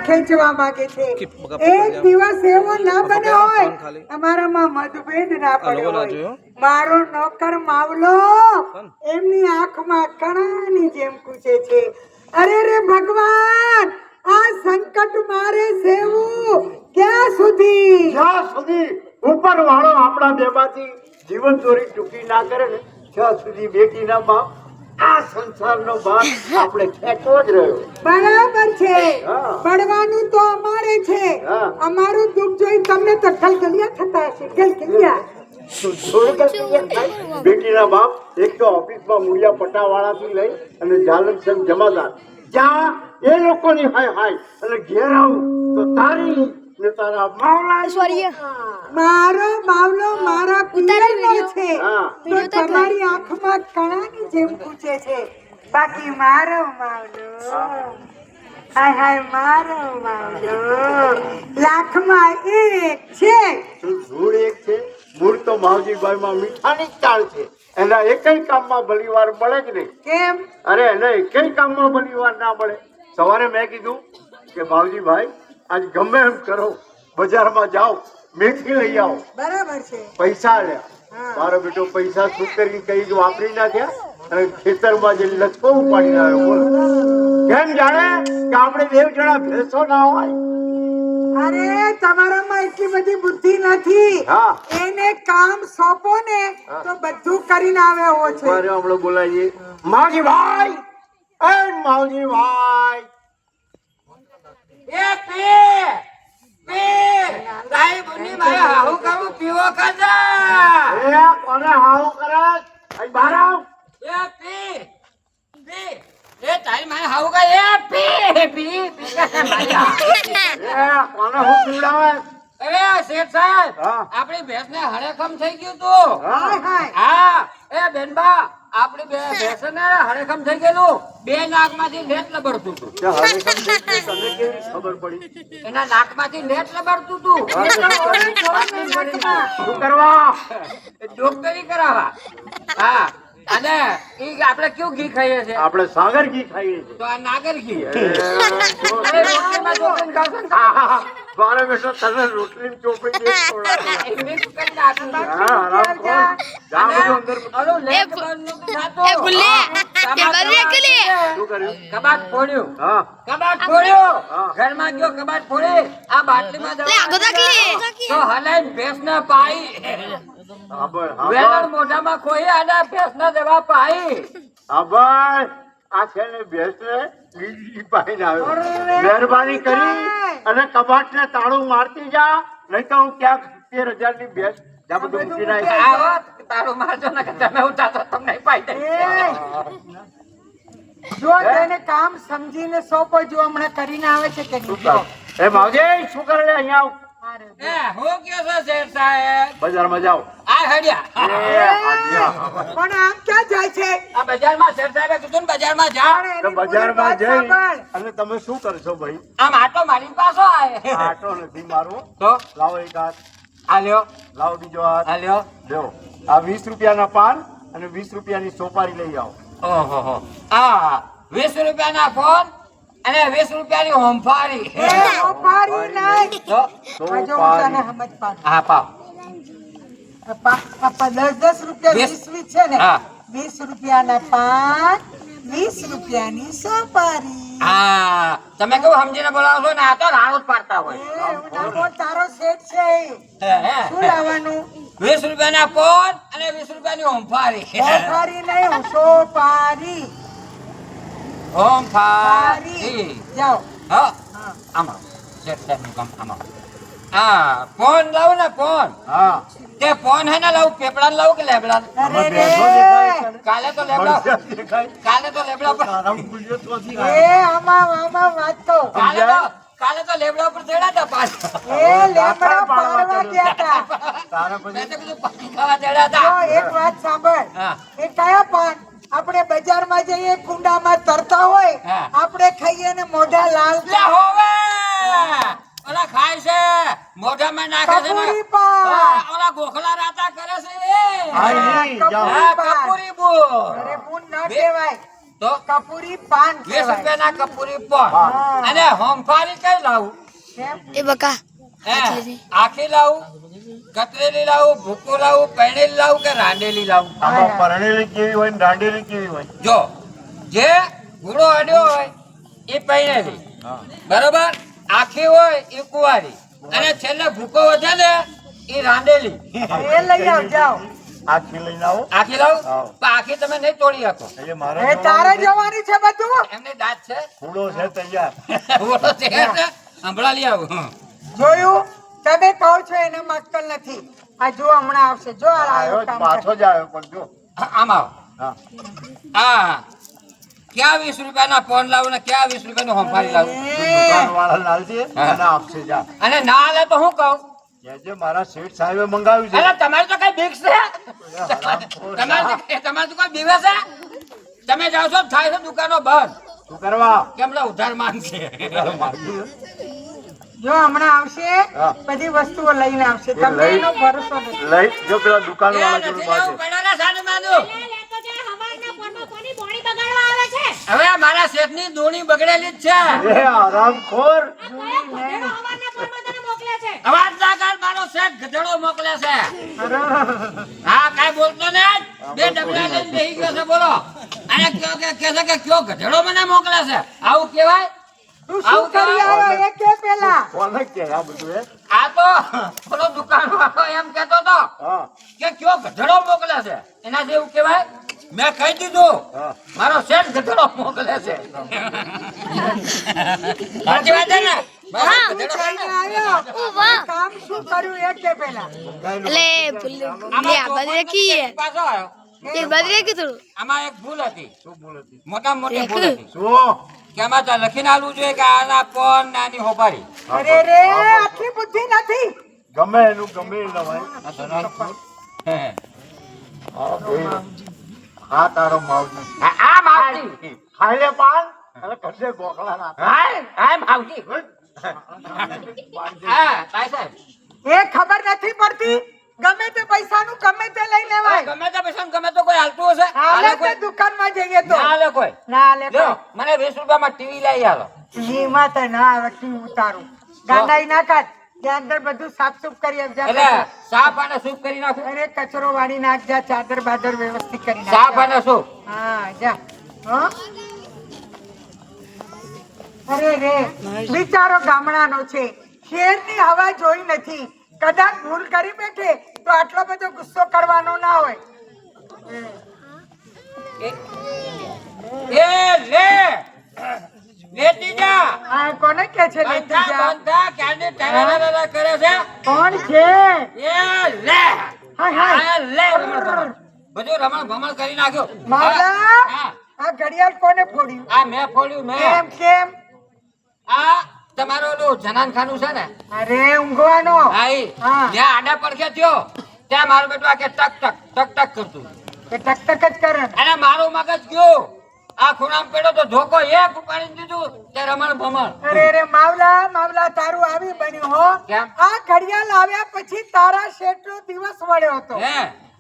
ખેંચવા માંગે છે. એક દિવસ એવો ના બને હોય અમારામાં મતભેદ ના પડ્યો હોય. મારો નોકર માવલો એમની આંખમાં કણાની જેમ પૂછે છે, અરે રે ભગવાન, આ સંકટ મારે સેવું ક્યાં સુધી? જ્યાં સુધી ઉપર વાળો આપણા બેમાંથી જીવન ચોરી ટૂંકી ના કરે ને ત્યાં સુધી બેટીના બાપ આ સંસારનો ભાર આપણે ખેંચવો જ રહ્યો. બરાબર છે. હા. પડવાનું તો અમારે છે. હા. અમારું દુઃખ જોઈ તમને તો ગલગલિયા થતા હશે. ગલગલિયા. બેટીના બાપ એક તો ઓફિસમાં મૂળિયા પટાવાળાથી લઈ અને જાલમ સંઘ જમાદાર જ્યાં એ લોકોની હાય હાય અને ઘેર આવું તો તારી ને તારા માવલા મારો માવલો મારા પિયરનો છે. હા. તો તમારી આંખમાં કણાની જેમ પૂછે છે. બાકી મારો માવલો હાય હાય મારો માવલો લાખમાં એક છે. ધૂળ એક છે. મૂળ તો માવજીભાઈમાં મીઠાની જ ચાળ છે. એના એકય કામમાં ભલીવાર મળે જ નહીં. કેમ? અરે એને એકય કામમાં ભલીવાર ના મળે. સવારે મેં કીધું કે માવજીભાઈ આજ ગમે એમ કરો બજારમાં જાઓ મેથી લઈ આવો. બરાબર છે. પૈસા લ્યા. હા. મારો બેટો પૈસા શું કરી કઈ વાપરી નાખ્યા અને ખેતરમાં જે લચકો ઉપાડી આવ્યો. બોલો કેમ જાણે કે આપણે દેવ જણા ભેંસો ના હોય. અરે તમારામાં એટલી બધી બુદ્ધિ નથી. હા. એને કામ સોંપો ને તો બધું કરીને આવે એવો છે. મારે હમણાં બોલાવીએ માવજીભાઈ. એ માવજીભાઈ એ પે પે તારી બુની મારે હાહુ કરું પીવો કાજા એ કોને હાવ કરે અહીં બહાર આવ. એ પે પે એ તારી મારે હાહુ કા એ પે પી એ કોને હું પીવડાવે. અરે શેઠ સાહેબ હા. આપણી ભેંસ ને હરેખમ થઈ ગયું તું. હાય હાય. હા એ બેનબા આપણી ભેંસ ને હરેખમ થઈ ગયેલું. બે નાકમાંથી નેટ લબડતું તું. તે હવે તને કેવી ખબર પડી. એના નાકમાંથી નેટ લબડતું તું. શું કરવા ડોક્ટરી કરાવવા. હા અને ઈ આપણે કયું ઘી ખાઈએ છે? આપણે સાગર ઘી ખાઈએ છીએ. તો આ નાગર ઘી. એ, અરે રોટલીમાં ચોપડીને ખાશો ને? આહા, મારે બેટો તને રોટલી ચોપડી દે એ મિક્સ કરી નાખું. આરામ કર. જા બધું અંદર. ઓલું લેટ બંધ નતું થાતું. શું કર્યું? કબાટ ફોડ્યું. હા કબાટ ફોડ્યું. હા. ઘરમાં ગયો કબાટ ફોડી આ બાટલીમાં દવા તો હલાઈને ભેંસને પાઈ. આભાર વેલણ આભાર મોઢામાં ખોઈ અને ભેંસને દવા પાઈ. આભાર. આ છે ને ભેંસને બીજી પાઈને આવ્યો. મહેરબાની કરી અને કબાટને તાળું મારતી જા, નહીં તો હું ક્યાંક 70,000 ની ભેંસ જા બધું મૂકી નાખીશ. આવો તારું મારજો ને કે તમે ઉઠાતો તમને પાઈ દે. જો તેને કામ સમજીને સોંપો. જો હમણાં કરીને આવે છે કે શું કામ? એ માવજી શું કરે લે અહીંયા આવ. એ હું કયો છો શેઠ સાહેબ? બજારમાં જાઓ. આ હડ્યા. એ હાડ્યા. પણ આમ ક્યાં જાય છે? આ બજારમાં શેઠ સાહેબે કીધું ને બજારમાં જા. તો બજારમાં જઈ અને તમે શું કરશો ભાઈ? આમ આટો મારી પાછો આય. આટો નથી મારો. તો લાવો એક હાથ. આ લ્યો લાવો બીજો હાથ. આ લ્યો. લ્યો આ 20 રૂપિયાના પાન અને 20 રૂપિયાની સોપારી લઈ આવો. ઓહો આ 20 રૂપિયાના ફોન અને 20 રૂપિયાની હોમફારી. એ ઓપારી નહીં. તો આજો હું તને સમજ પાડું. હા પાવ. 10 રૂપિયા 20 છે ને? હા. 20 રૂપિયાના પાન, 20 રૂપિયાની સોપારી. હા તમે કેવું સમજીને બોલાવો છો ને? આ તો રાણું જ પાડતા હોય. એ ઉનાળો તારો શેઠ છે. શું લાવવાનું? 20 રૂપિયાના ફોન અને 20 રૂપિયાની હોમફારી. સોપારી નહીં, સોપારી. હોમફારી. જાઓ. હા આમાં શેઠ સાહેબનું કામ આમાં. હા ફોન લાવો ને ફોન. હા તે ફોન હે ને લાવું પેપડા લાવું કે લેબડા? અરે રે. ભેંસો દેખાય છે ને? કાલે તો લેબડા ભેંસો દેખાય. કાલે તો લેબડા પર તારા ભૂલ્યો તો નથી એ આવ્યો. આમાં વાત તો. કાલે તો લેબડા પર ચડ્યા હતા પાછા. એ લેમડા પાડવા ગયા હતા. તારા મેં પછી તો કીધું પાણી ખાવા ચડ્યા જો હતા. એક વાત સાંભળ. હા. એ કયા પાન? આપણે બજારમાં જઈએ કુંડામાં તરતા હોય, હા. આપણે ખાઈએ ને મોઢા લાલ લે હોવે ઓલા ખાય છે મોઢામાં નાખે છે ને. કપૂરી પાન. હા, ઓલા ગોખલા રાતા કરે છે એ. હા, ઈ, જાઓ. હા, કપૂરી બુન. અરે બુન ના કહેવાય. તો કપૂરી પાન 20 કહેવાય. રૂપિયાના કપૂરી પણ હા. અને હોમફારી કઈ લાવું કેમ? એ બકા હે આખી લાવું કતરેલી લાવું ભૂકો લાવું પૈણેલી લાવું કે રાંડેલી લાવું આમાં પરણેલી કેવી હોય ને દાંડેલી કેવી હોય? જો જે ઘોડો અડ્યો હોય એ પૈણેલી બરોબર આખી હોય એ કુંવારી અને છેલ્લે ભૂકો વધે ને એ રાંડેલી એ લઈ આવ જાઓ. આખી લઈને આવો. આખી લાવું હા. પણ આખી તમે નહીં તોડી શકો એટલે મારે એ તારે જવાની છે બધું. એમને દાંત છે ફૂલો છે તૈયાર. ઘોડો છે એટલે હમણાં લઈ આવું જોયું તમે કહો છો એને મક્કલ નથી. આ જો હમણાં આવશે જો આ આવ્યો આવ્યો જ, કામ પાછો કરે. જ આવ્યો પણ જો. આમ આવો હા. હા ક્યાં 20 રૂપિયાના પોન લાવું ને ક્યાં 20 રૂપિયાનું હોમફારી લાવું દુકાનવાળા લાલજી હા. અને આપશે જા. અને ના લે તો હું કહું કહેજે મારા શેઠ સાહેબે મંગાવ્યું છે. અરે તમારી તો કઈ બીક છે હરામખોર. તમારે તો કોઈ બીવે છે તમે જાઓ છો થાય છે દુકાનો બંધ શું કરવા? કેમ લે ઉધાર માંગશે જો હમણાં આવશે હા. બધી વસ્તુઓ લઈને આવશે એ તમને લઈ- એનો ભરોસો નથી. લઈ જો પેલા એ દુકાનવાળા નથી જોડે લેવું બાજુ. પડ્યો ને સાનું માનું. હવે આ મારા શેઠની દોણી બગડેલી જ છે એ હરામખોર. અવાજ ના કર મારો શેઠ ગધેડો મોકલે છે હા કાઈ બોલતો ને બે ડબલા લઈને બેહી ગયો છે બોલો અને કયો કે છે કે કયો ગધેડો મને મોકલે છે આવું કહેવાય તું શું આવું કરી કહેવાય? આવ્યો એ કે પેલા કોને કે આ બધું એ? આ તો પેલો દુકાનવાળો એમ કહેતો તો હા. કે કયો ગધેડો મોકલે છે એના જેવું કહેવાય મેં કહી દીધું હા. મારો શેઠ ગધેડો મોકલે છે સાચી વાત છે ને મારો ગધેડો છે ને? કહીને આવ્યો ઓ વાહ કામ શું કર્યું એ કે પેલા લે લે બદરે કી પાછો આવ્યો તે બદરે કી થોડું આમાં એક ભૂલ હતી શું બોલે છે? મોટામાં મોટી એક. ભૂલ હતી શું? કે આમાં તો લખીને આલવું જોઈએ કે આના કોણ ને આની હોપારી અરે રે આટલી બુદ્ધિ નથી. ગમે એનું ગમે એ લવાય. આ બે. આ તારો માવજી. આ માવજી ખાઈ લે પાન અને કરજે ગોખલા ના. હાય માવજી હા તાઈ સાહેબ એ ખબર નથી પડતી ગમે તે પૈસાનું ગમે તે લઈ લેવાય. ગમે તે પૈસા ગમે તો કોઈ હાલતું હશે હાલે હાલે તે કોઈ દુકાનમાં જઈએ તો ના હાલે કોઈ ના લે લ્યો મને 20 રૂપિયામાં ટીવી લઈ આલો ટીવીમાં તો ના આવે ટીવી ઉતારું ગાંડાઈ ના કાઢ ત્યાં અંદર બધું સાફ સુફ કરી આપજા. એટલે સાફ અને સૂપ કરી નાખું અરે કચરો વાળી નાખજા ચાદર બાદર વ્યવસ્થિત કરી સાફ નાખજા. અને સૂપ હા જા હં? અરે રે બિચારો ગામડાનો છે શેરની હવા જોઈ નથી કદાચ ભૂલ કરી બેઠે તો આટલો બધો ગુસ્સો કરવાનો ના હોય. એ લે લેતી જા આ કોને કે છે લેતી બંધા જા? બંધા ક્યાંની ટેરેરેરે કરે છે કોણ છે? એ લે હાય, હાય. આ લે રમણ ભમણ. બધું રમણ ભમણ કરી નાખ્યો માવલા હા, આ ઘડિયાળ કોને ફોડ્યું? આ મેં ફોડ્યું મેં કેમ કેમ? આ તમારો ઓલું જનાન ખાનું છે ને અરે ઊંઘવાનો. હા ઈ. હા. જ્યાં આડા પડખે થયો ત્યાં મારું બેટું આ કે ટક ટક ટક ટક કરતું એ ટક ટક જ કરે ને. અને મારું મગજ ગયું આ ખૂણામાં પડ્યો તો ધોકો એક ઉપાડી દીધું તે રમણ ભમણ અરે રે માવલા માવલા તારું આવી બન્યું હો. કેમ? આ ઘડિયાળ આવ્યા પછી તારા શેઠનો દિવસ વળ્યો હતો. હે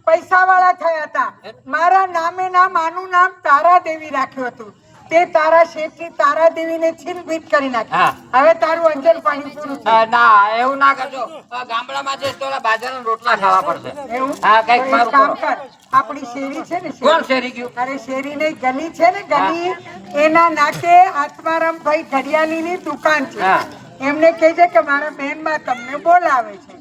પૈસા વાળા થયા હતા. મારા નામે નામ આનું નામ તારા દેવી રાખ્યું હતું. તે તારા શેઠની તારા દેવીને છીન ભીત કરી નાખી. હા. હવે તારું અંજન પાણી પૂરું થયું. ના એવું ના કરજો આ ગામડામાં જઈશ તો ઓલા બાજરાના રોટલા ખાવા પડશે એવું? હા, કંઈક તો એક મારું કામ કરો. કર. આપણી શેરી છે ને કોણ શેરી. શેરી ગયું અરે શેરી નહીં ગલી છે ને ગલી એના નાકે આત્મારામભાઈ ઘડિયાળીની દુકાન છે. હા. એમને કહેજે કે મારા બહેનમાં તમને બોલાવે છે.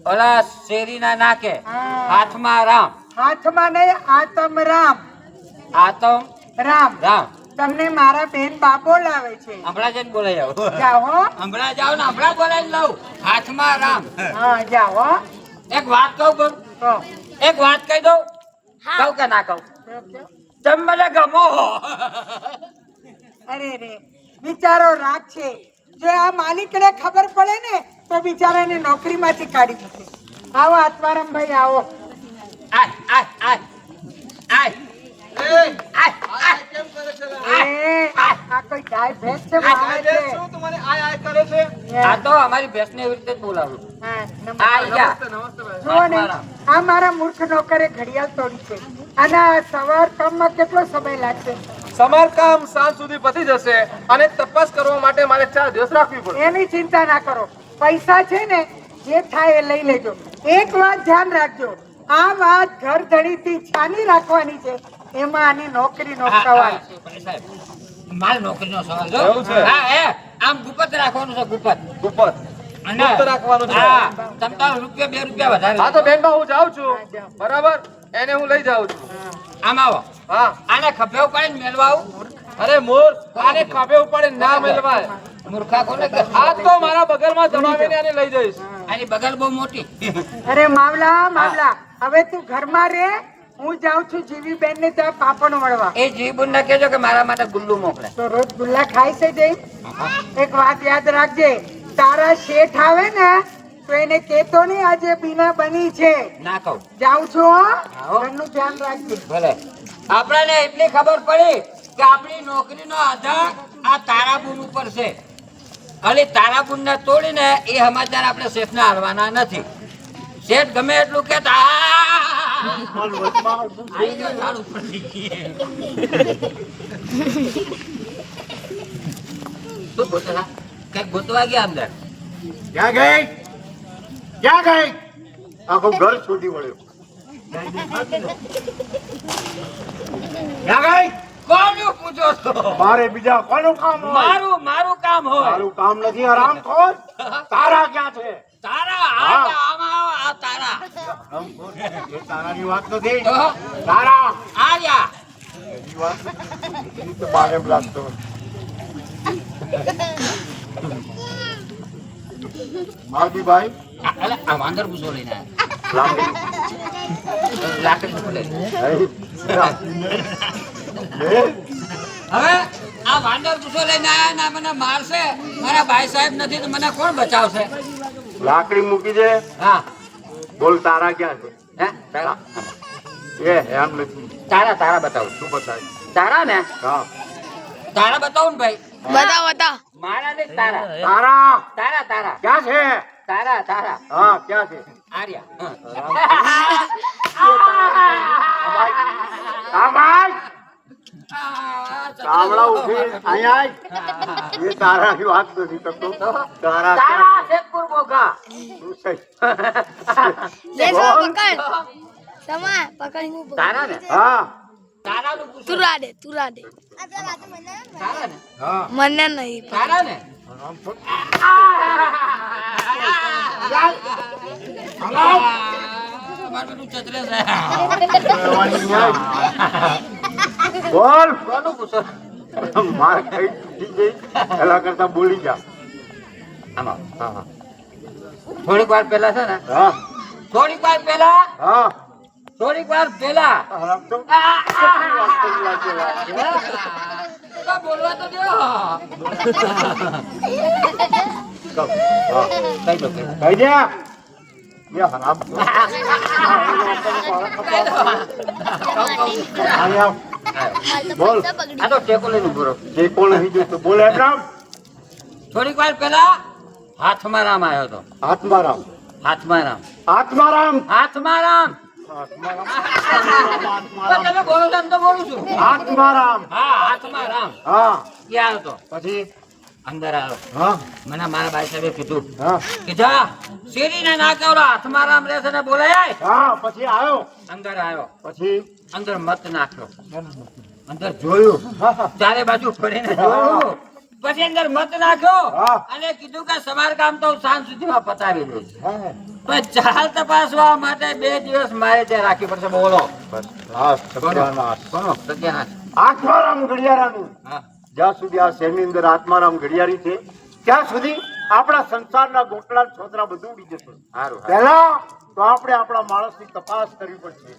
ઓલા શેરીના નાકે હા. હાથમાં રામ હાથમાં નહીં આતમરામ આતમ રામ રામ તમને મારા બેન બા બોલાવે છે. હમણાં જઈને બોલાઈ આવો જાઓ હો. હમણાં જાઓ ને હમણાં બોલાવી લઉં હાથમાં રામ હા જાઓ હો. એક વાત કહું બોલ તો એક વાત કહી દઉં કહું કે ના કહું તમે મને ગમો અરે રે બિચારો રાગ છે. જો આ માલિકને ખબર પડે ને તો બિચારાને નોકરીમાંથી કાઢી મૂકે. આવો આત્મારામભાઈ આવો. આય આય આય આય એ આ કોઈ ગાય ભેંસ છે મારે છે. આ તો અમારી ભેંસને એવી રીતે જ બોલાવું હા, આ ગયા જુઓ ને આ મારા મૂર્ખ નોકરે ઘડિયાળ તોડી છે અને આ સવાર કામમાં કેટલો સમય લાગશે? સમારકામ સાંજ સુધી પતી જશે અને તપાસ કરવા માટે મારે 4 દિવસ રાખવી પડશે. એની ચિંતા ના કરો, પૈસા છે ને જે થાય એ લઈ લેજો. એક વાત ધ્યાન રાખજો, આ વાત ઘર ધણીથી છાની રાખવાની છે, એમાં આની નોકરીનો સવાલ છે. સાહેબ, માલ નોકરીનો સવાલ જો. એવું છે? હા, આમ ગુપત રાખવાનું છે, ગુપત. ઉપર અને ગુપ્ત રાખવાનું છે. હા, તમ તાર રૂપિયા 2 રૂપિયા વધારે. હા તો બેનબા હું જાઉં છું, બરાબર, એને હું લઈ જાઉં છું. આમ આવો. હા, આને ખભે ઉપાડીને મેલવા આવું. અરે મોર, આને ખભે ઉપાડે ના મેલવાય. મૂર્ખા કોને કે આ તો મારા બગલમાં જમાવીને આને લઈ જઈશ. આની બગલ બહુ મોટી. અરે માવલા, હવે તું ઘરમાં રે, હું જાઉં છું જીવી બેન ને ત્યાં પાપડ મળવા. એ જીબુનને કહેજો કે મારા માટે ગુલ્લુ મોકલે. તો રોજ ગુલ્લા ખાય છે જઈ. એક વાત યાદ રાખજે, તારા શેઠ આવે ને તો એને કેતો નહીં આજે બીના બની છે. ના કહું. જાઉં છું હો. આવો. ઘરનું ધ્યાન રાખજે. ભલે. આપણાને એટલી ખબર પડી કે આપણી નોકરીનો આધાર આ તારાબુન ઉપર છે. ખાલી તારાબુનને તોડીને એ સમાચાર આપણે શેઠને હાલવાના નથી. શેઠ ગમે એટલું કે કઈક ગોતવા ગયા અંદર. ક્યાં ગઈ આખું ઘર છૂટી વળ્યો. ક્યાં ગઈ? કોનું પૂછો છો? મારે બીજા કોનું કામ હોય? મારું કામ હોય. મારું કામ નથી, આરામ ખોર. તારા ક્યાં છે? તારા હા. આમાં આવો, આ તારા આરામ ખોર. એ તારાની વાત નથી. તો તારા આર્યા એની વાત નથી. એ તો બારે એમ લાગતો. માલતીભાઈ, અલે આ વાંદર પૂછો લઈને લાકડી. લાકડી પૂછો લઈને. એ, હવે આ વાંદર પૂછો લઈને આયા ને મને મારશે, મારા ભાઈ સાહેબ નથી તો મને કોણ બચાવશે? લાકડી મૂકી દે. હા, બોલ, તારા ક્યાં છે? હે તારા એ એમ નથી. તારા બતાવું. શું બતાય? તારા ને હા, તારા બતાવું ને ભાઈ. બતાવ મારા ને તારા તારા તારા ક્યાં છે? તારા હા, ક્યાં છે? આર્યા. આ ભાઈ, કામડા ઉભી અહીંયા આય. એ તારાની વાત નથી કરતો. તારા તારા શેખપુર મોગા. શું છે? લે સા પકડ સમા પકડીને ઉભો. તારા ને હા, તારાનું પૂછો. તુરા દે તારા ને હા. મને નહીં તારા ને મારું બધું ચતરે છે. બોલ. કોનું પૂછો? માર કઈ તૂટી ગઈ એલા કરતા બોલી જા. આમાં થોડીક વાર પહેલા છે ને હા, થોડીક વાર પહેલા હા. આરામ તો. બોલવા તો દો. હા. કઈ દો કહી દે. એ હરામ તો. અહીંયા બોલ. આ તો ટેકો લઈને ઉભો રહો. જે કોણ અહીં જોતું બોલે એમ નામ. થોડીક વાર પહેલા હાથમાં રામ આવ્યો હતો. આત્મારામ. હાથમાં આત્મારામ. રામ આત્મારામ. તમે બોલો છો એમ તો બોલું છું. આત્મારામ. હા, હાથમાં રામ હા. ક્યાં હતો? પછી અંદર આવ્યો. હા, મને મારા ભાઈ સાહેબે કીધું હા, કે જા શેરીને ના કહેવડો, હાથમાં રામ રહેશે ને બોલાય. હા. પછી આવ્યો. અંદર આવ્યો, પછી અંદર મત નાખ્યો, અંદર જોયું, ચારે બાજુ ફરીને જોયું, પછી અંદર મત નાખ્યો હા. અને કીધું કે સમારકામ તો સાંજ સુધીમાં પતાવી દઈશ. હા. પણ ચાલ તપાસવા માટે 2 દિવસ મારે ત્યાં રાખવી પડશે. બોલો બસ લાસ્ટ સત્યાનાશ. કોનો સત્યાનાશ? આત્મારામ ઘડિયાળાનું. હા. જ્યાં સુધી આ શહેરની અંદર આત્મારામ ઘડિયાળી છે ત્યાં સુધી આપણા સંસારના ગોટલા છોતરા બધું ઉડી જશે. સારું. પહેલા તો આપણે આપણા માણસની તપાસ કરવી પડશે.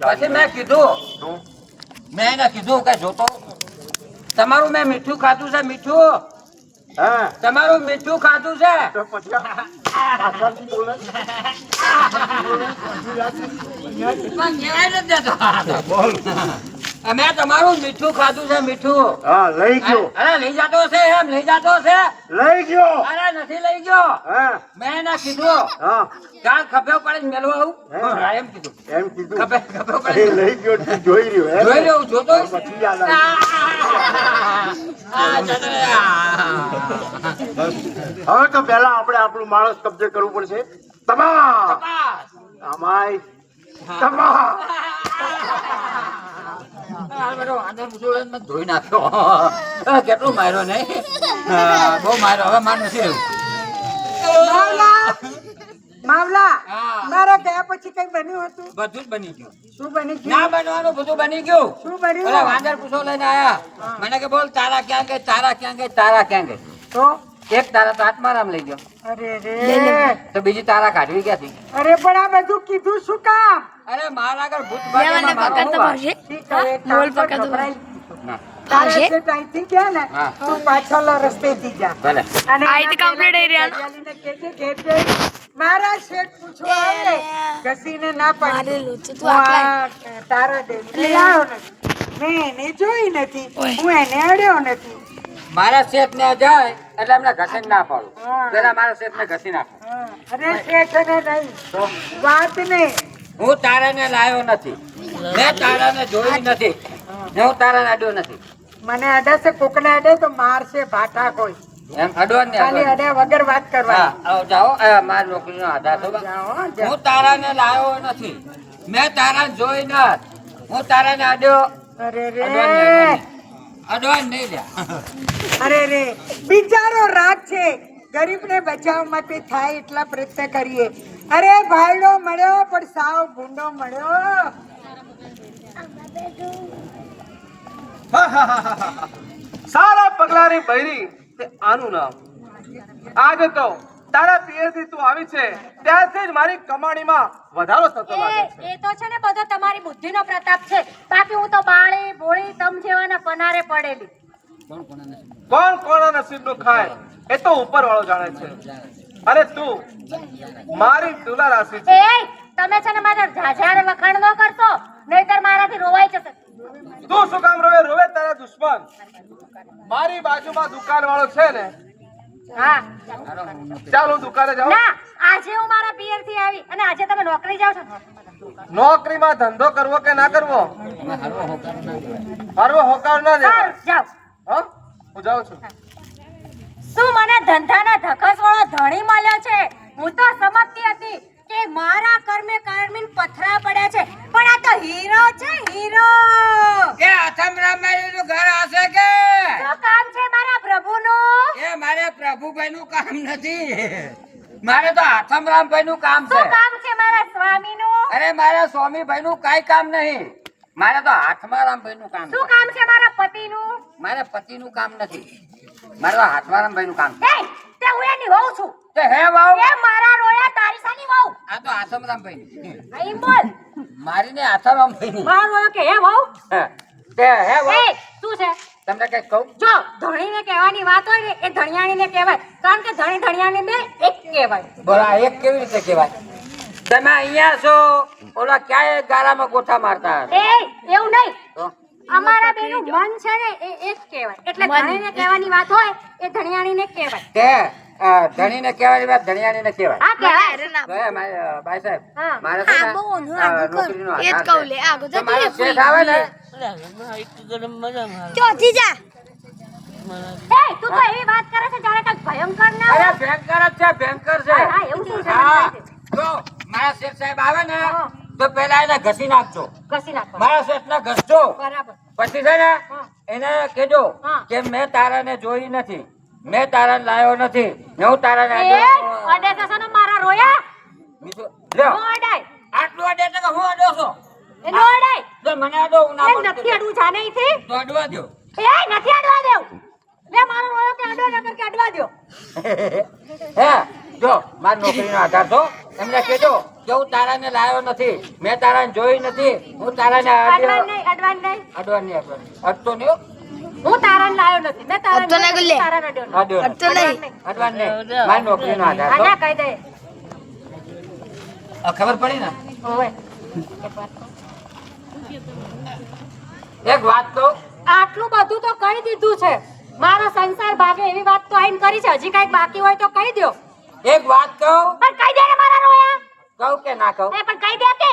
પછી મેં કીધું, શું? મેં એને કીધું કે જોતો તમારું મેં મીઠું ખાધું છે. મીઠું હે? તમારું મીઠું ખાધું છે. તો પછી પાછળથી બોલે. પણ કહેવાય નથી દેતો. બોલ. અમે તમારું મીઠું ખાધું છે મીઠું. હા લઈ ગયો અરે લઈ જાતો છે એમ લઈ જાતો છે. લઈ ગયો અરે નથી લઈ ગયો. હા મેં એને કીધું હા કાલ ખભે પડે મેલવા આવું. હે? હા, એમ કીધું એમ કીધું ખભે એ પડે લઈ ગયો તું જોઈ રહ્યો હે? જોઈ રહ્યો જોતો પછી યાદ આવ્યું. હવે તો પહેલા આપણે આપણું માણસ કબજે કરવું પડશે તમા અમાય તમા ધોઈ નાખ્યો કેટલું માર્યો નહીં બહુ માર્યો હવે માર નથી રહ્યું. માવલા માવલા હા. મારા ગયા પછી કઈ બન્યું હતું? બધું જ બની ગયું. શું બની ના ગયું? બનવાનું બધું બની ગયું. શું બન્યું? ઓલા વાંદર પૂછો લઈને આયા મને કે બોલ તારા ક્યાં ગઈ તારા ક્યાં ગઈ તારા ક્યાં ગઈ. તો એક તારા તો આત્મારામ લઈ ગયો અરે રે તો બીજી તારા કાઢવી ક્યાંથી. અરે પણ આ બધું કીધું શું કામ? અરે મારા આગળ ભૂત લેવાને પકડ તો પડશે. ઠીક, હવે એક બોલ કામ કર, પકડ તો ગભરાઈ. ના, તારા આવશે? જે ટાઈમથી ગયા ને હા. તું પાછળના રસ્તેથી જા. ભલે અને આ રીતે complete area નો. ઘડિયાળીને કહેજે ઘેર જઈ, મારા શેઠ પૂછવા આવે, ઘસીને ના મારે પાડી. લોચો તું હું આટલા આ તારા દેવને લાવ્યો નથી. મેં એને જોઈ નથી, ઓય. હું એને અડ્યો નથી. મારા શેઠ ને જાય એટલે એમને ઘસીને ના પાડું. હા. પેલા મારા શેઠ ને ઘસી નાખો. હા, અરે શેઠને નહીં, વાત ને. હું તારાને લાયો નથી મેં તારાને જોઈ નથી ને હું તારાને અડ્યો નથી. મને અડાશે, કોકને અડે તો મારશે ભાટા કોઈ. એમ અડવા ને ખાલી અડ્યા વગર વાત કરવાની. જાઓ મારી નોકરીનો આધાર છો બા. જાઓ, હો, જાઓ. હું તારાને લાયો નથી મેં તારાને જોઈ નથી હું તારાને અડ્યો અરે રે અડવાન નહીં લ્યા. અરે રે બિચારો રાગ છે, ગરીબને બચાવવા માટે થાય એટલા પ્રયત્ન કરીએ. અરે ભાઈડો મળ્યો પણ સાવ ભૂંડો મળ્યો. સારા પગલાની બૈરી તે આનું નામ. આજે તો તારા પિયરથી તું આવી છે ત્યારથી જ મારી કમાણીમાં વધારો થતો લાગે છે. એ તો છે ને બધો તમારી બુદ્ધિનો પ્રતાપ છે. બાકી હું તો બાળી ભોળી તમ જેવાના પનારે પડેલી. કોણ કોના નસીબનું ખાય એ તો ઉપર વાળો જાણે છે. અને તું મારી તુલા રાશિ છે. એ તમે છે ને મારા ઝાઝાર વખાણ ન કરશો, નહીતર મારાથી રોવાઈ જશે. તું શું કામ રોવે રોવે તારા દુશ્મન. મારી બાજુમાં દુકાન વાળો છે ને, હા ચાલ હું દુકાને જાઉં. ના, આજે હું મારા પિયરથી આવી અને આજે તમે નોકરી જાઓ છો. નોકરીમાં ધંધો કરવો કે ના કરવો હરવો હોકાર ના સારું, દેવાય. જાઓ. હા હું જાઉં છું. શું મને ધંધાના ધકસ વાળો ધણી મળ્યો છે? હું તો સમજતી હતી કે મારા કર્મે કર્મીન પથરા પડ્યા છે, પણ આ તો હીરો છે, હીરો. કે આથમરામભાઈનું ઘર હશે કે શું કામ છે મારા પ્રભુનું? એ મારે પ્રભુભાઈનું કામ નથી મારે તો આથમરામભાઈનું કામ છે. શું કામ છે મારા સ્વામીનું? અરે મારા સ્વામીભાઈનું કાંઈ કામ નહીં મારે તો આથમારામભાઈનું કામ છે. શું કામ છે મારા પતિનું? મારે પતિનું કામ નથી મારે તો આથમારામભાઈનું કામ છે. એ તે હું એની વહુ છું. તે હે વાવ એ મારા રોયા તારી સાની વહુ. આ તો આથમરામભાઈની અહીં બોલ. મારી ને આથમરામભાઈની મારો રોયો કે હે વહુ. હે. તે હે વાવ એ શું છે? તમને કઈ કહું જો ધણીને કહેવાની વાત હોય ને એ ધણિયાણીને કહેવાય, કારણ કે ધણી ધણિયાણી બે એક કહેવાય. બોલા એક કેવી રીતે કહેવાય? તમે અહીંયા છો ઓલા ક્યાંય ગારામાં ગોઠા મારતા હશે. એ એવું નહીં, તો અમારા બેનું મન છે ને એ એક કહેવાય. એટલે ધણીને કહેવાની વાત હોય એ ધણિયાણીને કહેવાય. તે ધણીને કહેવાની વાત ધણિયાણીને કહેવાય. હા કહેવાય. તો એ મારે ભાઈ સાહેબ હા. મારે છે ને, આ બહુ ઊંધું આ આગળ કર. નોકરીનો એ જ આધાર કહું છે. લે, આગળ તો જતી મારો રે શેઠ આવે ને ચોથી જા. એ તું તો એવી વાત કરે છે જાણે કંઈક ભયંકર ના અરે હોય. ભયંકર જ છે ભયંકર છે. હા, હા, એવું શું છે? હા. જો મારા શેઠ સાહેબ આવે ને હા. તો પેલા એને ઘસી નાખજો. ઘસી નાખો. મારા શેઠને ઘસજો બરાબર. પછી છે ને હા. એને કહેજો હા. કે મેં તારાને જોઈ નથી મેં તારાને લાયો નથી ને હું તારાને એ આડ્યો. અડે જશે ને મારા રોયા. બીજું લ્યો નો અડાય. આટલું અડે એટલે કે હું અડ્યો છું. એ નો અડાય. જો મને અડો હું ના એ પાડતો નથી અડવું જાને અહીંથી. તો અડવા દો. એ નથી અડવા દેવું. લે મારો રોયો કે અડો નકર કે અડવા દ્યો. હે જો મારી નોકરીનો આધાર છો એમને કહેજો કે હું તારાને લાયો નથી મેં તારાને જોઈ નથી હું તારાને અડવાન અડ્યો. નહીં, અડવાન નહીં. અડવા નહીં અડવા અડતો નહીં હો. હું તારાને લાયો નથી. મેં તારાને અડતો ના ગલ્લે. તારાને અડ્યો નથી. અડ્યો અડતો નહીં. નહીં. અડવા નહીં મારી નોકરીનો આધાર છો. આના કહી દે. ખબર પડી ને ઓવે. એક વાત કહું, આટલું બધું તો કહી દીધું છે. મારો સંસાર ભાગે એવી વાત તો આઈને કરી છે. હજી કઈક બાકી હોય તો કહી દો. એક વાત કહું, પણ કહી દે ને મારા રોયા. કહું કે ના કહું? એ પણ કહી દે કે.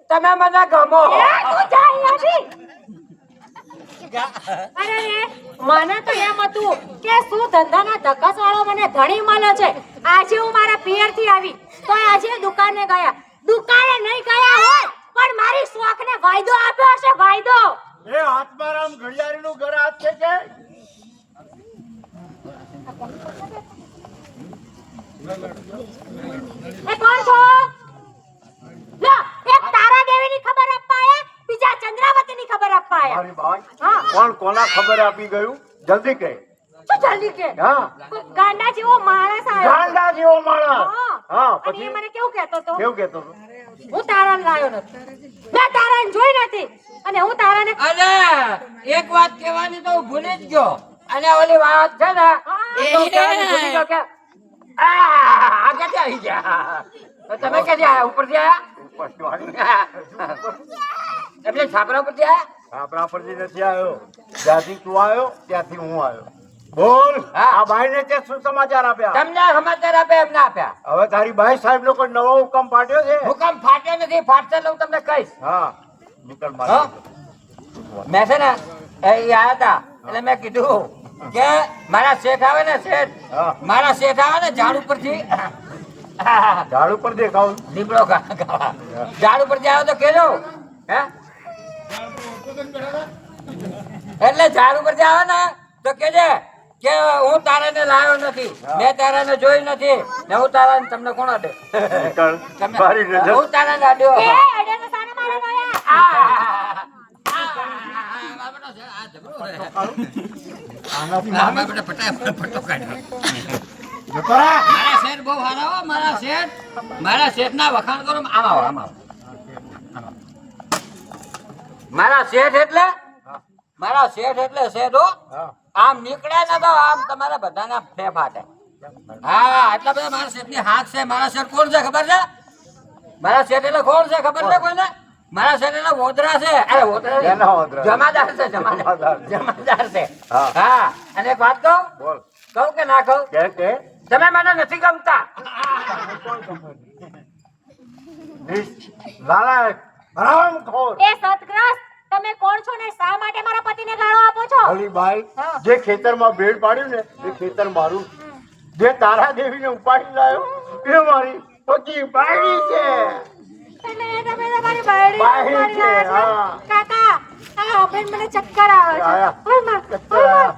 તમે મને ગમો. એ તું જા અહીંયાથી. અરે રે, મને તો એમ હતું કે શું ધંધાના ધક્કસ વાળો મને ધણી મળ્યો છે. આજે હું મારા પિયરથી આવી તો આજે દુકાને ગયા. દુકાને નહીં ગયા હોય પણ મારી શોખને વાયદો આપ્યો હશે. વાયદો. એ આત્મારામ ઘડિયાળીનું ઘર આ જ છે કે એ કોણ છો? લો, એક તારા દેવીની ખબર આપવા આયા, બીજા ચંદ્રાવતીની ખબર આપવા આયા. મારી ભાઈ હા. કોણ કોના ખબર આપી ગયું જલ્દી કહે. શું જલ્દી કે? હા ગાંડા જેવો માણસ આવ્યો. ગાંડા જેવો માણસ. હા. હા અને પછી એ મને કેવું કહેતો હતો? કેવું કહેતો હતો? હું તારાને લાયો નથી. મેં તારાને જોઈ નથી અને હું તારાને અરે એક વાત કહેવાની તો હું ભૂલી જ ગયો. અને ઓલી વાત છે ને એ તો કહેવાની ભૂલી ગયો કે આ ક્યાંથી આવી ગયા? તમે ક્યાંથી આયા? ઉપરથી આયા? ઉપરથી આવ્યો. એટલે છાપરા ઉપરથી આયા? આપણા પરથી નથી આવ્યો. જ્યાંથી તું આવ્યો ત્યાંથી હું આવ્યો. બોલ હા. આ બાઈને તે શું સમાચાર આપ્યા? તમને સમાચાર આપ્યા એમ ના આપ્યા? હવે તારી ભાઈ સાહેબ લોકો નવો હુકમ પાડ્યો છે. હુકમ ફાટ્યો નથી, ફાટશે તો હું તમને કહીશ. હા નીકળ હા? મારે. મેં છે ને એ આયા હતા એટલે મેં કીધું કે મારા શેઠ આવે ને શેઠ, હા. મારા શેઠ આવે ને ઝાડ ઉપરથી ઝાડ ઉપર દેખાવ. લીમડો ખાવા ઝાડ ઉપરથી આવ્યો તો કેજો હે એટલે ઝાડ ઉપરથી આવે ને તો કેજે કે હું તારાને લાવ્યો નથી, મેં તારાને જોઈ નથી ને હું તારાને તમને કોણ અડે? નીકળ તમે મારી નજર. હું તારાને અડ્યો. એ અડે તો સાને મારા રોયા. મારા શેઠ બહુ સારા હો. મારા શેઠ ના વખાણ કરો. આમ આવો, આમ આવો. મારા શેઠ એટલે શેઠ હો. હા. આમ નીકળે ને તો આમ તમારા બધાના ફે ફાટે. હા આટલા બધા મારા શેઠ ની હાથ છે. મારા શેઠ કોણ છે ખબર છે? મારા શેઠ એટલે કોણ છે ખબર છે કોઈને? મારા શેઠ એટલે વોદરા છે. અરે વોદરા નહીં. કેના વોદરા? જમાદાર છે. જમાદાર છે. હા. હા અને એક વાત કહું? બોલ કહું કે ના કહું? કે તમે મને નથી ગમતા. નાલાયક હરામખોર. એ સતગ્રસ્ત, તમે કોણ છો ને શા માટે મારા પતિને ગાળો આપો છો? અલીભાઈ હા. જે ખેતરમાં ભેળ પાડ્યું ને એ ખેતર મારું. જે તારા દેવીને ઉપાડી લાયો એ મારી પતિ બાયડી છે. એટલે એ તમે તમારી બાયડી બાયડી મારી છે, રહ્યા છો? હા. કાકા, આ બેન મને ચક્કર આવે છે. આયા. ઓય માં, ઓય માં.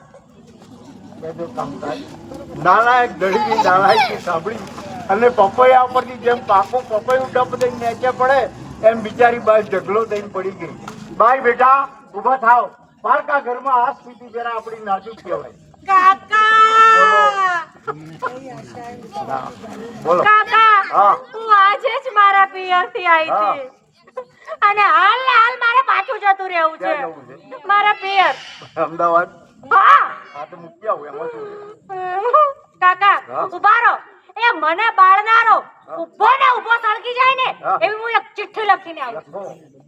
બધું કામ થાય. નાલાયક દળીની નાલાયકી સાંભળી અને પપૈયા પરથી જેમ પાકું પપૈયું ડબ દઈને નીચે પડે એમ બિચારી બાઈ ઢગલો દઈને પડી ગઈ. બાઈ બેટા ઊભા થાવ. પારકા ઘરમાં આ સ્થિતિ જરા આપણી નાજુક કહેવાય. કાકા, બોલો કાકા, હા. હું આજે જ મારા પિયરથી આવી હતી. અને હાલ ને હાલ મારે પાછું જતું રહેવું ક્યાં જવું છે. છે? મારા પિયર. અમદાવાદ. હા. આ તો મૂકી આવું એમાં શું છે? કાકા, હા. ઉભા રહો. એ મને બાળનારો ઉભો ને ઉભો સળગી જાય ને હા. એવી હું એક ચિઠ્ઠી લખીને આવી.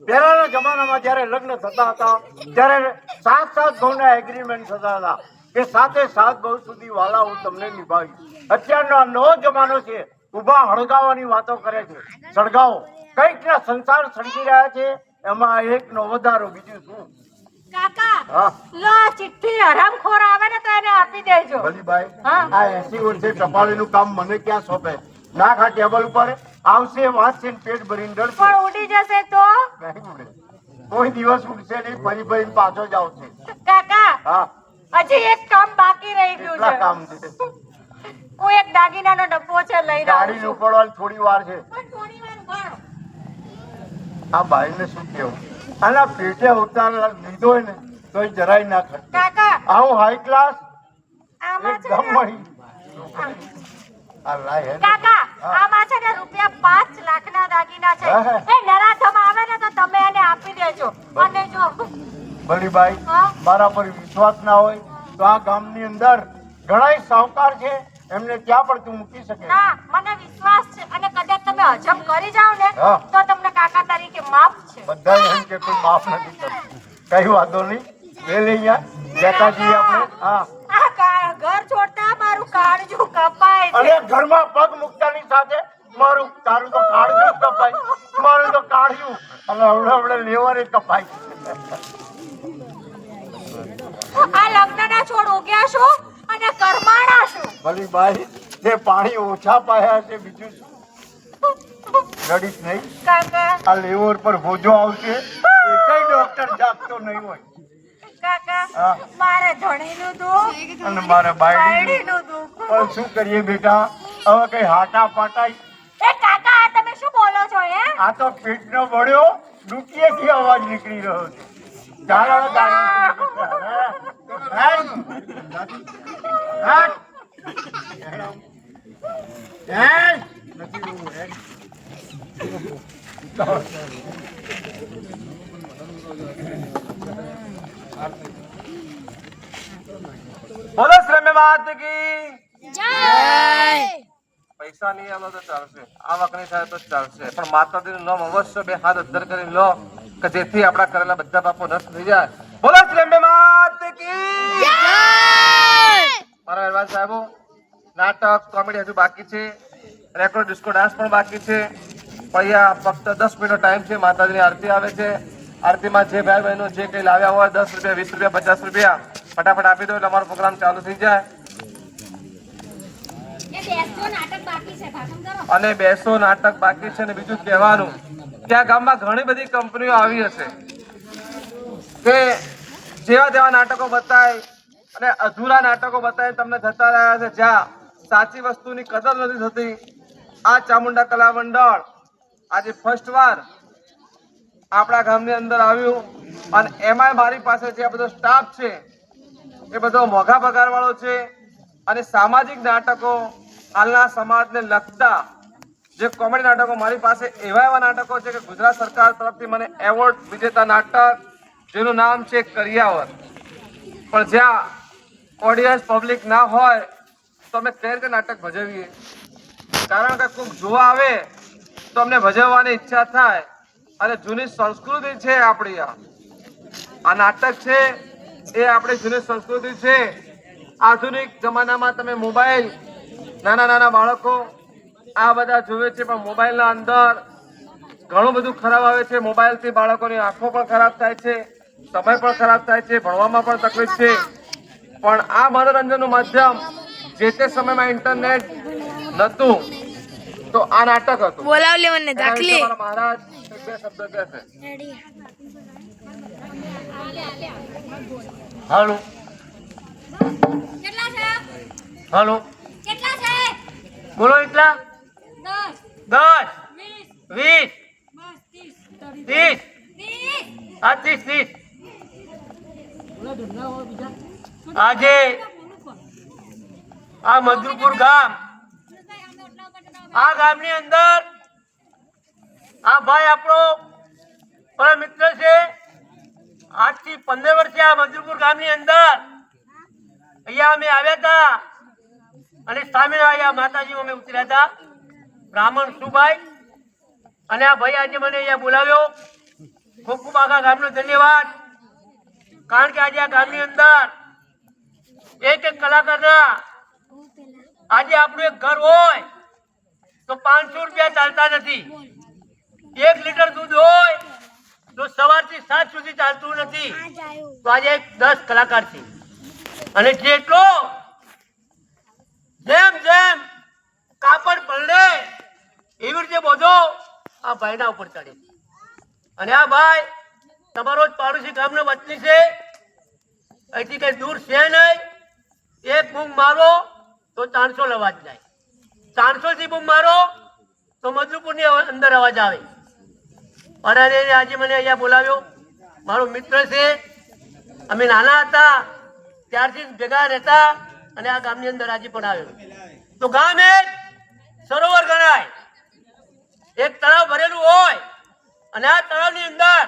પહેલાના જમાનામાં જયારે લગ્ન થતા હતા ત્યારે 7 ઘઉંના એગ્રીમેન્ટ થતા હતા કે 7 ઘઉં સુધી વાલા હું તમને નિભાવીશ. અત્યારનો આ નવો જમાનો છે. ઉભા હળગાવવાની વાતો કરે છે. સળગાવો. કઈક ના સંસાર સળગી રહ્યા છે એમાં એક નો વધારો બીજું શું? કાકા, હા. લો આ ચિઠ્ઠી હરામખોર આવે ને તો એને આપી દેજો. ભલીભાઈ હા. આ 80 વર્ષે ટપાલીનું કામ મને ક્યાં સોંપે? નાખ આ ટેબલ ઉપર. આવશે વાંચશે ને પેટ ભરીને ડરશે. પણ ઉડી જશે તો? નહીં ઉડે. કોઈ દિવસ ઉડશે નહીં. ફરી ફરીને પાછો જ આવશે. કાકા, હા હજી એક કામ બાકી રહી ગયું કેટલા છે. કામ છે? હું એક દાગીનાનો ડબ્બો છે લઈને આવું ગાડી છું. ઉપડવાની થોડી વાર છે. પણ થોડી વાર ઉભારો. આ બાઈને શું કેવું? આના પેટે અવતાર લીધો હોય ને તો જરાય ના ખર્ચ. કાકા, આવું હાઈ ક્લાસ આમાં છે એકદમ ને મળી. આ લાય હે ને. કાકા, હા. આમાં છે ને રૂપિયા 5 લાખના દાગીના છે. હા. એ નરાધમ આવે ને તો તમે એને આપી દેજો. અને જો ભલીભાઈ હા. મારા પર વિશ્વાસ ના હોય તો આ ગામની અંદર ઘણાય સાવકાર છે એમને ક્યાં પણ તું મૂકી શકે. ના, મને વિશ્વાસ છે અને કદાચ તમે હજમ કરી જાવ ને હા. તો તમને કાકા તરીકે માફ છે. બધા એમ કે કોઈ માફ નથી કરતું. કઈ વાંધો નહીં લે લઈ લેતા જઈએ આપણે. હા ઘર છોડતા મારું કાળજું કપાય છે. અરે ઘરમાં પગ મૂકતાની સાથે તારું તો કાળજું જ કપાય, મારું તો કાળજું અને હમણાં લેવારે કપાય. આ લગ્નના છોડ ઉગ્યા છો અને કરમાણા છો. ભલી બાઈ તે પાણી ઓછા પાયા છે બીજું શું? રડીશ નહીં. કાકા આ લેવર પર ભોજો આવશે એકય ડોક્ટર જાગતો નહીં હોય. કાકા હા. મારે ધણીનું દુઃખ અને મારા બાયડીનું. બાયડીનું દુઃખ. પણ શું કરીએ બેટા, હવે કઈ હાટા પાટાઈ. એ કાકા આ તમે શું બોલો છો હે? આ તો પેટનો બળ્યો ડૂટીએથી અવાજ નીકળી રહ્યો છે. ચાલ હવે ગાડી. બોલો શ્રમે માત કી પૈસા નહીં આલો તો ચાલશે, આવક નહીં થાય તો ચાલશે, પણ માતાજીનું નામ અવશ્ય બે હાથ અદ્ધર કરી લો કે જેથી આપણા કરેલા બધા પાપો નષ્ટ થઈ જાય. બોલો શ્રમે માત કી મારા મહેરબાન સાહેબો, નાટક કોમેડી હજુ બાકી છે, રેકોર્ડ ડિસ્કો ડાન્સ પણ બાકી છે, પણ અહીંયા ફક્ત 10 મિનિટનો ટાઈમ છે. માતાજીની આરતી આવે છે. આરતીમાં જે ભાઈ બહેનો જે કંઈ લાવ્યા હોય 10 રૂપિયા 20 રૂપિયા 50 રૂપિયા ફટાફટ આપી દો એટલે અમારો પ્રોગ્રામ ચાલુ થઈ જાય. અને બેસો નાટક બાકી છે. ને બીજું કહેવાનું કે આ ગામમાં ઘણી બધી કંપનીઓ આવી હશે કે જેવા તેવા નાટકો બતાય અને અધૂરા નાટકો બતાવી તમને જતા રહ્યા છે, જ્યાં સાચી વસ્તુની કદર નથી થતી. આ ચામુંડા કલા મંડળ આજે ફર્સ્ટ વાર આપણા ગામની અંદર આવ્યું અને એમાંય મારી પાસે જે બધો સ્ટાફ છે એ બધો મોંઘા પગાર વાળો છે અને સામાજિક નાટકો હાલના સમાજને લગતા જે કોમેડી નાટકો મારી પાસે એવા નાટકો છે કે ગુજરાત સરકાર તરફથી મને એવોર્ડ વિજેતા નાટક જેનું નામ છે કરિયાવર. પણ જ્યાં ઓડિયન્સ પબ્લિક ના હોય તો અમે કઈ રીતે નાટક ભજવીએ? કારણ કે કોઈક જોવા આવે તો અમને ભજવવાની ઈચ્છા થાય અને જૂની સંસ્કૃતિ છે આપણી. આ નાટક છે એ આપણી જૂની સંસ્કૃતિ છે. આધુનિક જમાનામાં તમે મોબાઈલ, નાના નાના બાળકો આ બધા જોવે છે, પણ મોબાઈલના અંદર ઘણું બધું ખરાબ આવે છે. મોબાઈલથી બાળકોની આંખો પણ ખરાબ થાય છે, સમય પણ ખરાબ થાય છે, ભણવામાં પણ તકલીફ છે. પણ આ મનોરંજનનું માધ્યમ જે તે સમયમાં ઇન્ટરનેટ નહોતું તો આ નાટક હતું. બોલાવલે મને દાખલી મારા મહારાજ એક બે શબ્દ કહેશે. હાલો હાલો બોલો. એટલા 10 20 30 30 આજે આ મધુપુર ગામ, આ ગામની અંદર આ ભાઈ આપણો પરમ મિત્ર છે. આજથી 15 વર્ષે આ મધુપુર ગામની અંદર અહીંયા અમે આવ્યા હતા અને સામે આવ્યા માતાજી અમે ઉતર્યા હતા. બ્રાહ્મણ સુભાઈ અને આ ભાઈ આજે મને અહીંયા બોલાવ્યો. ખૂબ ખૂબ આખા ગામનો ધન્યવાદ. કારણ કે આજે આ ગામની અંદર એક કલાકારના આજે આપણું એક ઘર હોય તો 500 રૂપિયા ચાલતા નથી. 1 લીટર દૂધ હોય તો સવારથી 7 સુધી ચાલતું નથી. તો આજે 10 કલાકાર છે અને જેટલો જેમ જેમ કાપડ પલળે એવી રીતે બધો આ ભાઈના ઉપર ચડે. અને આ ભાઈ તમારો જ પાડોશી ગામનો વતની છે, અહીંથી કઈ દૂર છે નહીં. એક બૂમ મારો તો 400 અવાજ જાય, 400 થી બૂમ મારો તો મધુપુરની અંદર અવાજ આવે. અને આજે મને અહીંયા બોલાવ્યો. મારો મિત્ર છે, અમે નાના હતા ત્યારથી ભેગા રહેતા અને આ ગામની અંદર આજે પણ આવ્યો. તો ગામ એક સરોવર ગણાય, એક તળાવ ભરેલું હોય અને આ તળાવની અંદર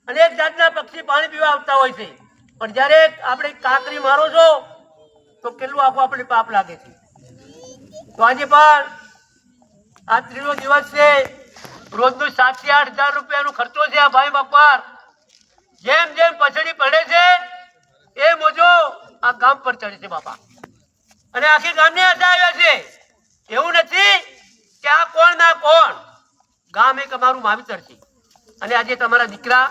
અનેક જાતના પક્ષી પાણી પીવા આવતા હોય છે. પણ જ્યારે આપણે કાંકરી મારો છો તો કેટલું આખું આપણે પાપ લાગે છે. તો આજે પણ આ 3નો દિવસ છે. રોજનું 7 થી 8 હજાર રૂપિયાનો ખર્ચો છે આ ભાઈ બાપા. જેમ જેમ પછડી પડે છે એ મોજો આ ગામ પર ચડે છે બાપા, અને આખી ગામની આશા આવ્યા છે. એવું નથી કે આ કોણ ના કોણ, ગામ એક અમારું માવિતર છે, અને આજે તમારા દીકરા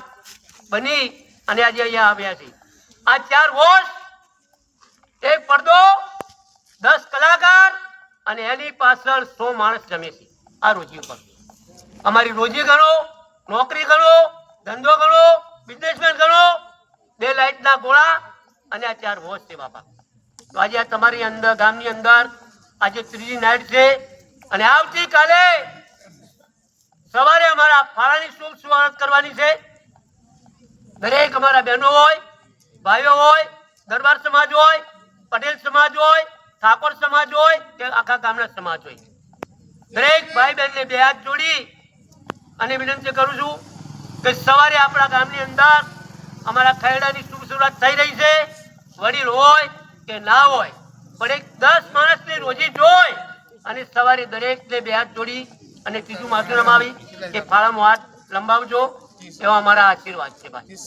બની અને આજે અહીંયા આવ્યા છે. આ 4 વોશ, એક પડદો, 10 કલાકાર અને એની પાછળ 100 માણસ જમે છે આ રોજી ઉપર. અમારી રોજી ગણો, નોકરી ગણો, ધંધો ગણો, બિઝનેસમેન ગણો, 2 લાઇટના ગોળા અને આ 4 વોશ છે બાપા. તો આજે આ તમારી અંદર ગામની અંદર આજે 3જી નાઇટ છે, અને આવતીકાલે સવારે અમારા ફાળાની શુભ શુભારંભ કરવાની છે. દરેક અમારા બહેનો હોય, ભાઈઓ હોય, દરબાર સમાજ હોય, પટેલ સમાજ હોય, ઠાકોર સમાજ હોય કે આખા ગામના સમાજ હોય, દરેક ભાઈ બહેનને 2 હાથ જોડી અને વિનંતી કરું છું કે સવારે આપણા ગામની અંદર અમારા ખૈડાની શુભ શરૂઆત થઈ રહી છે. વડીલ હોય કે ના હોય, પણ એક 10 માણસની રોજી જોઈ અને સવારે દરેકને 2 હાથ જોડી અને ત્રીજું માથું નમાવી કે ફાળામાં હાથ લંબાવજો, એવા અમારા આશીર્વાદ છે ભાઈ.